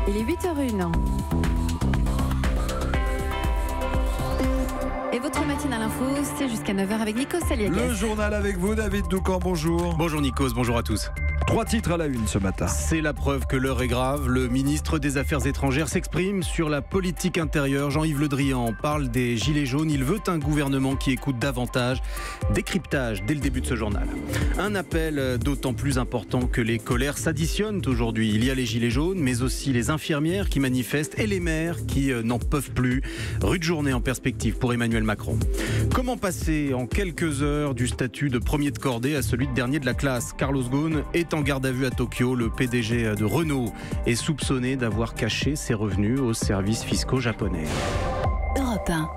Il est 8h01. Et votre matinale info, c'est jusqu'à 9h avec Nikos Aliagas. Le journal avec vous, David Doucan, bonjour. Bonjour Nikos, bonjour à tous. 3 titres à la une ce matin. C'est la preuve que l'heure est grave. Le ministre des Affaires étrangères s'exprime sur la politique intérieure. Jean-Yves Le Drian parle des gilets jaunes. Il veut un gouvernement qui écoute davantage. Décryptage dès le début de ce journal. Un appel d'autant plus important que les colères s'additionnent aujourd'hui. Il y a les gilets jaunes, mais aussi les infirmières qui manifestent et les maires qui n'en peuvent plus. Rude journée en perspective pour Emmanuel Macron. Comment passer en quelques heures du statut de premier de cordée à celui de dernier de la classe ? Carlos Ghosn est en garde à vue à Tokyo. Le PDG de Renault est soupçonné d'avoir caché ses revenus aux services fiscaux japonais. Europe 1.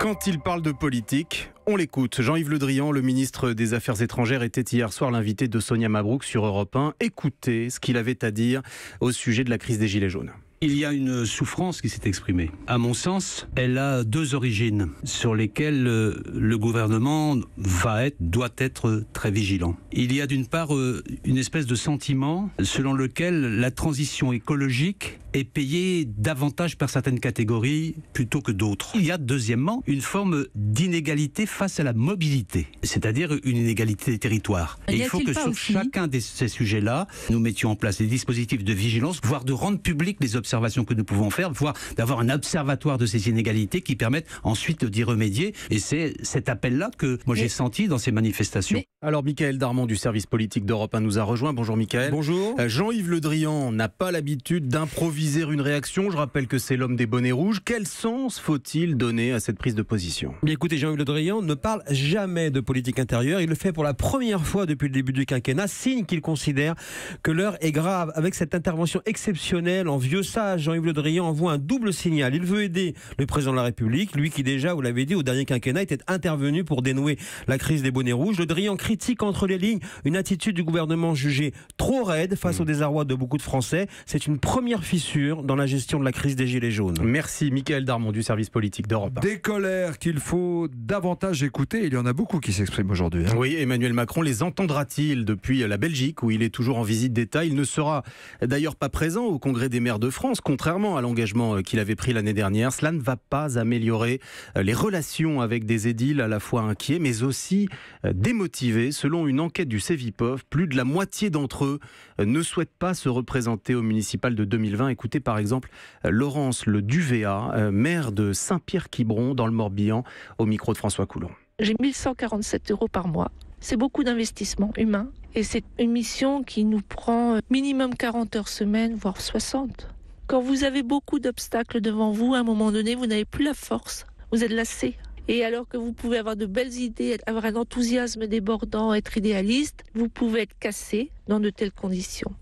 Quand il parle de politique, on l'écoute. Jean-Yves Le Drian, le ministre des Affaires étrangères, était hier soir l'invité de Sonia Mabrouk sur Europe 1. Écoutez ce qu'il avait à dire au sujet de la crise des Gilets jaunes. Il y a une souffrance qui s'est exprimée. À mon sens, elle a 2 origines sur lesquelles le gouvernement doit être très vigilant. Il y a d'une part une espèce de sentiment selon lequel la transition écologique est payée davantage par certaines catégories plutôt que d'autres. Il y a deuxièmement une forme d'inégalité face à la mobilité, c'est-à-dire une inégalité des territoires. Et il faut que sur chacun de ces sujets-là, nous mettions en place des dispositifs de vigilance, voire de rendre public les observations que nous pouvons faire, voire d'avoir un observatoire de ces inégalités qui permettent ensuite d'y remédier. Et c'est cet appel-là que moi j'ai senti dans ces manifestations. Alors Michaël Darmon du service politique d'Europe 1 nous a rejoint. Bonjour Michaël. Bonjour. Jean-Yves Le Drian n'a pas l'habitude d'improviser une réaction. Je rappelle que c'est l'homme des bonnets rouges. Quel sens faut-il donner à cette prise de position ? Bien écoutez, Jean-Yves Le Drian ne parle jamais de politique intérieure. Il le fait pour la première fois depuis le début du quinquennat, signe qu'il considère que l'heure est grave. Avec cette intervention exceptionnelle en vieux sage, Jean-Yves Le Drian envoie un double signal. Il veut aider le président de la République, lui qui déjà, vous l'avez dit, au dernier quinquennat était intervenu pour dénouer la crise des bonnets rouges. Le Drian critique entre les lignes une attitude du gouvernement jugée trop raide face au désarroi de beaucoup de Français. C'est une première fissure dans la gestion de la crise des Gilets jaunes. Merci Michaël Darmon du service politique d'Europe 1. Des colères qu'il faut davantage écouter. Il y en a beaucoup qui s'expriment aujourd'hui. Oui, Emmanuel Macron les entendra-t-il depuis la Belgique où il est toujours en visite d'État ? Il ne sera d'ailleurs pas présent au Congrès des maires de France, contrairement à l'engagement qu'il avait pris l'année dernière. Cela ne va pas améliorer les relations avec des édiles à la fois inquiets mais aussi démotivés. Selon une enquête du Cevipof, plus de la moitié d'entre eux ne souhaitent pas se représenter au municipal de 2020. Écoutez par exemple Laurence Le Duvéa, maire de Saint-Pierre-Quiberon dans le Morbihan, au micro de François Coulon. J'ai 1147 € par mois. C'est beaucoup d'investissement humain et c'est une mission qui nous prend minimum 40 heures semaine, voire 60. Quand vous avez beaucoup d'obstacles devant vous, à un moment donné, vous n'avez plus la force. Vous êtes lassé. Et alors que vous pouvez avoir de belles idées, avoir un enthousiasme débordant, être idéaliste, vous pouvez être cassé dans de telles conditions.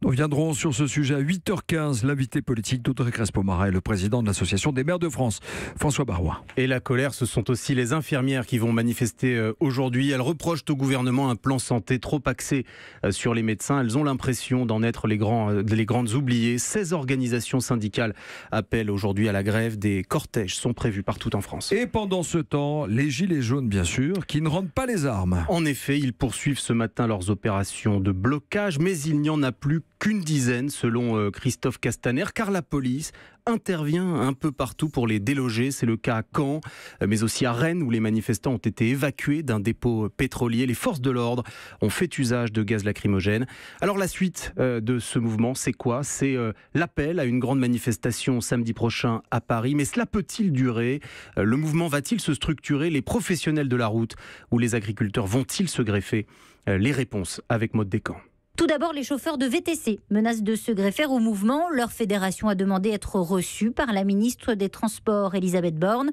Nous reviendrons sur ce sujet à 8h15. L'invité politique d'Audrey Crespo-Mara est le président de l'Association des maires de France, François Barois. Et la colère, ce sont aussi les infirmières qui vont manifester aujourd'hui. Elles reprochent au gouvernement un plan santé trop axé sur les médecins. Elles ont l'impression d'en être les grandes oubliées. 16 organisations syndicales appellent aujourd'hui à la grève. Des cortèges sont prévus partout en France. Et pendant ce temps, les gilets jaunes, bien sûr, qui ne rendent pas les armes. En effet, ils poursuivent ce matin leurs opérations de blocage, mais il n'y en a plus qu'une dizaine selon Christophe Castaner, car la police intervient un peu partout pour les déloger. C'est le cas à Caen, mais aussi à Rennes où les manifestants ont été évacués d'un dépôt pétrolier. Les forces de l'ordre ont fait usage de gaz lacrymogène. Alors la suite de ce mouvement, c'est quoi ? C'est l'appel à une grande manifestation samedi prochain à Paris. Mais cela peut-il durer ? Le mouvement va-t-il se structurer ? Les professionnels de la route ou les agriculteurs vont-ils se greffer ? Les réponses avec Maud Descamps. Tout d'abord, les chauffeurs de VTC menacent de se greffer au mouvement. Leur fédération a demandé à être reçue par la ministre des Transports, Elisabeth Borne.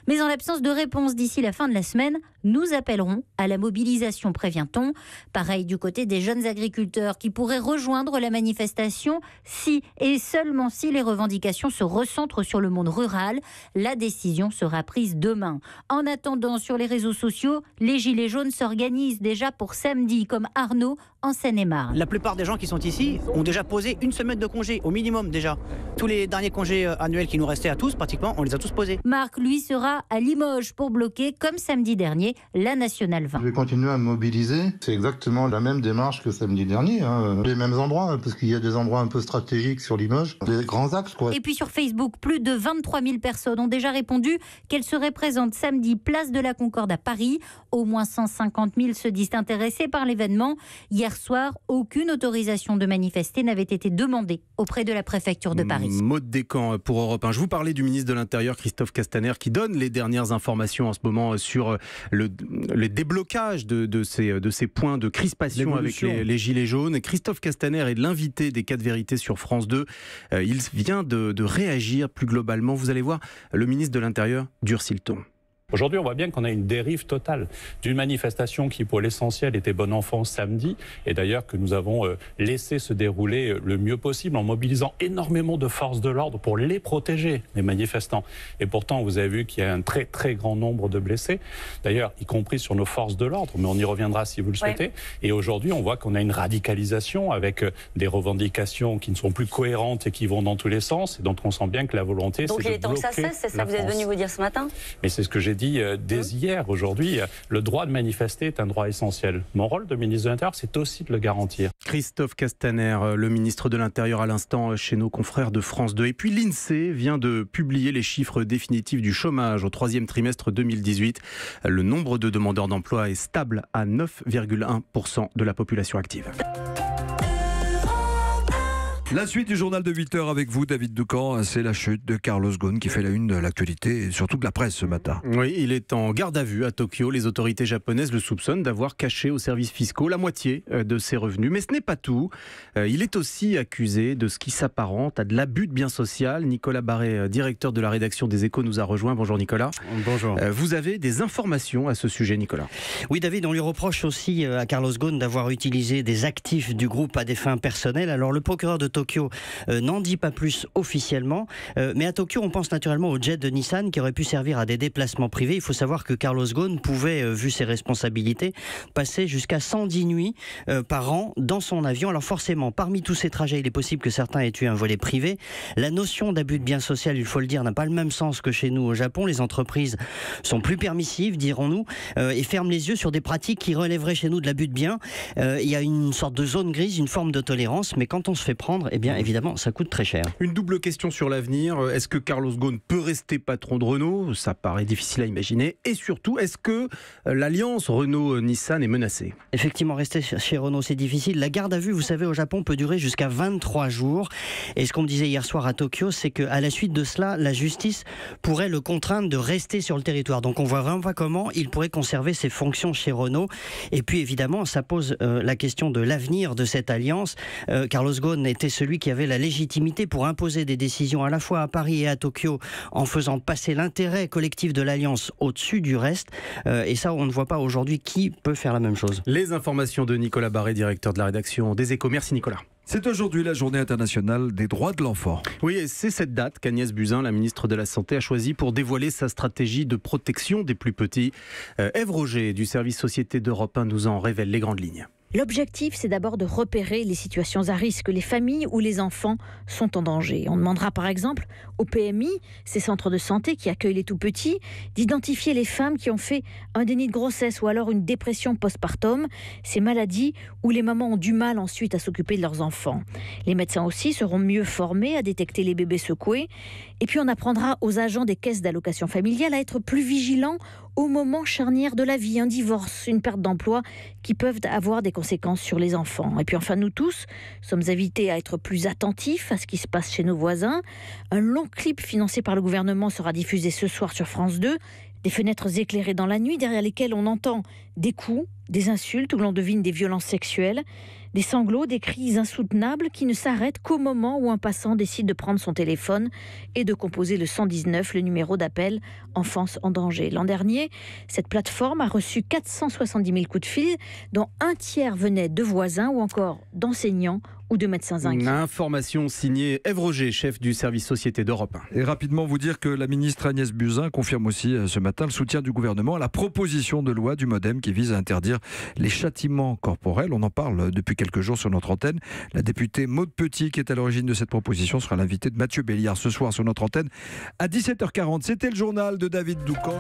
Mais en l'absence de réponse d'ici la fin de la semaine, nous appellerons à la mobilisation, prévient-on. Pareil du côté des jeunes agriculteurs qui pourraient rejoindre la manifestation si et seulement si les revendications se recentrent sur le monde rural. La décision sera prise demain. En attendant, sur les réseaux sociaux, les Gilets jaunes s'organisent déjà pour samedi, comme Arnaud en Seine-et-Marne. La plupart des gens qui sont ici ont déjà posé une semaine de congé, au minimum déjà. Tous les derniers congés annuels qui nous restaient à tous, pratiquement, on les a tous posés. Marc, lui, sera à Limoges pour bloquer, comme samedi dernier, la Nationale 20. Je vais continuer à me mobiliser. C'est exactement la même démarche que samedi dernier. Les mêmes endroits, parce qu'il y a des endroits un peu stratégiques sur Limoges, des grands axes, quoi. Et puis sur Facebook, plus de 23 000 personnes ont déjà répondu qu'elles seraient présentes samedi, place de la Concorde à Paris. Au moins 150 000 se disent intéressés par l'événement. Hier soir, aucune autorisation de manifester n'avait été demandée auprès de la préfecture de Paris. Maud Descamps pour Europe 1. Je vous parlais du ministre de l'Intérieur, Christophe Castaner, qui donne les dernières informations en ce moment sur le déblocage de ces points de crispation avec les Gilets jaunes. Et Christophe Castaner est l'invité des 4 vérités sur France 2. Il vient de réagir plus globalement. Vous allez voir, le ministre de l'Intérieur durcit le ton. Aujourd'hui, on voit bien qu'on a une dérive totale d'une manifestation qui, pour l'essentiel, était bon enfant samedi, et d'ailleurs que nous avons laissé se dérouler le mieux possible en mobilisant énormément de forces de l'ordre pour les protéger, les manifestants. Et pourtant, vous avez vu qu'il y a un très très grand nombre de blessés, d'ailleurs, y compris sur nos forces de l'ordre, mais on y reviendra si vous le souhaitez. Ouais. Et aujourd'hui, on voit qu'on a une radicalisation avec des revendications qui ne sont plus cohérentes et qui vont dans tous les sens, et donc on sent bien que la volonté, c'est de bloquer la France. Donc il est temps que ça cesse, c'est ça que vous êtes venu vous dire ce matin? Mais c'est ce que j'ai dit dès hier. Aujourd'hui, le droit de manifester est un droit essentiel. Mon rôle de ministre de l'Intérieur, c'est aussi de le garantir. Christophe Castaner, le ministre de l'Intérieur à l'instant chez nos confrères de France 2. Et puis l'INSEE vient de publier les chiffres définitifs du chômage au 3e trimestre 2018. Le nombre de demandeurs d'emploi est stable à 9,1% de la population active. La suite du journal de 8h avec vous, David Doucan, c'est la chute de Carlos Ghosn qui fait la une de l'actualité et surtout de la presse ce matin. Oui, il est en garde à vue à Tokyo. Les autorités japonaises le soupçonnent d'avoir caché aux services fiscaux la moitié de ses revenus. Mais ce n'est pas tout. Il est aussi accusé de ce qui s'apparente à de l'abus de biens social. Nicolas Barré, directeur de la rédaction des Échos, nous a rejoint. Bonjour Nicolas. Bonjour. Vous avez des informations à ce sujet, Nicolas? Oui David, on lui reproche aussi à Carlos Ghosn d'avoir utilisé des actifs du groupe à des fins personnelles. Alors le procureur de Tokyo n'en dit pas plus officiellement, mais à Tokyo on pense naturellement au jet de Nissan qui aurait pu servir à des déplacements privés. Il faut savoir que Carlos Ghosn pouvait, vu ses responsabilités, passer jusqu'à 110 nuits par an dans son avion. Alors forcément, parmi tous ces trajets, il est possible que certains aient eu un volet privé. La notion d'abus de bien social, il faut le dire, n'a pas le même sens que chez nous au Japon. Les entreprises sont plus permissives, dirons-nous, et ferment les yeux sur des pratiques qui relèveraient chez nous de l'abus de biens. Il y a une sorte de zone grise, une forme de tolérance, mais quand on se fait prendre, eh bien évidemment, ça coûte très cher. Une double question sur l'avenir. Est-ce que Carlos Ghosn peut rester patron de Renault? Ça paraît difficile à imaginer. Et surtout, est-ce que l'alliance Renault-Nissan est menacée? Effectivement, rester chez Renault, c'est difficile. La garde à vue, vous savez, au Japon, peut durer jusqu'à 23 jours. Et ce qu'on me disait hier soir à Tokyo, c'est qu'à la suite de cela, la justice pourrait le contraindre de rester sur le territoire. Donc on voit vraiment pas comment il pourrait conserver ses fonctions chez Renault. Et puis évidemment, ça pose la question de l'avenir de cette alliance. Carlos Ghosn était celui qui avait la légitimité pour imposer des décisions à la fois à Paris et à Tokyo en faisant passer l'intérêt collectif de l'Alliance au-dessus du reste. Et ça, on ne voit pas aujourd'hui qui peut faire la même chose. Les informations de Nicolas Barré, directeur de la rédaction des Échos. Merci Nicolas. C'est aujourd'hui la journée internationale des droits de l'enfant. Oui, et c'est cette date qu'Agnès Buzyn, la ministre de la Santé, a choisie pour dévoiler sa stratégie de protection des plus petits. Ève Roger, du service Société d'Europe 1, nous en révèle les grandes lignes. L'objectif, c'est d'abord de repérer les situations à risque, les familles où les enfants sont en danger. On demandera par exemple au PMI, ces centres de santé qui accueillent les tout-petits, d'identifier les femmes qui ont fait un déni de grossesse ou alors une dépression postpartum, ces maladies où les mamans ont du mal ensuite à s'occuper de leurs enfants. Les médecins aussi seront mieux formés à détecter les bébés secoués. Et puis on apprendra aux agents des caisses d'allocation familiale à être plus vigilants au moment charnière de la vie, un divorce, une perte d'emploi qui peuvent avoir des conséquences sur les enfants. Et puis enfin, nous tous sommes invités à être plus attentifs à ce qui se passe chez nos voisins. Un long clip financé par le gouvernement sera diffusé ce soir sur France 2. Des fenêtres éclairées dans la nuit, derrière lesquelles on entend des coups, des insultes, où l'on devine des violences sexuelles, des sanglots, des cris insoutenables qui ne s'arrêtent qu'au moment où un passant décide de prendre son téléphone et de composer le 119, le numéro d'appel Enfance en danger. L'an dernier, cette plateforme a reçu 470 000 coups de fil, dont un tiers venait de voisins ou encore d'enseignants ou de médecins inquiets. Information signée Ève Roger, chef du service Société d'Europe 1. Et rapidement vous dire que la ministre Agnès Buzyn confirme aussi ce matin le soutien du gouvernement à la proposition de loi du MoDem qui vise à interdire les châtiments corporels. On en parle depuis quelques jours sur notre antenne. La députée Maude Petit, qui est à l'origine de cette proposition, sera l'invitée de Mathieu Béliard ce soir sur notre antenne à 17h40. C'était le journal de David Doucan.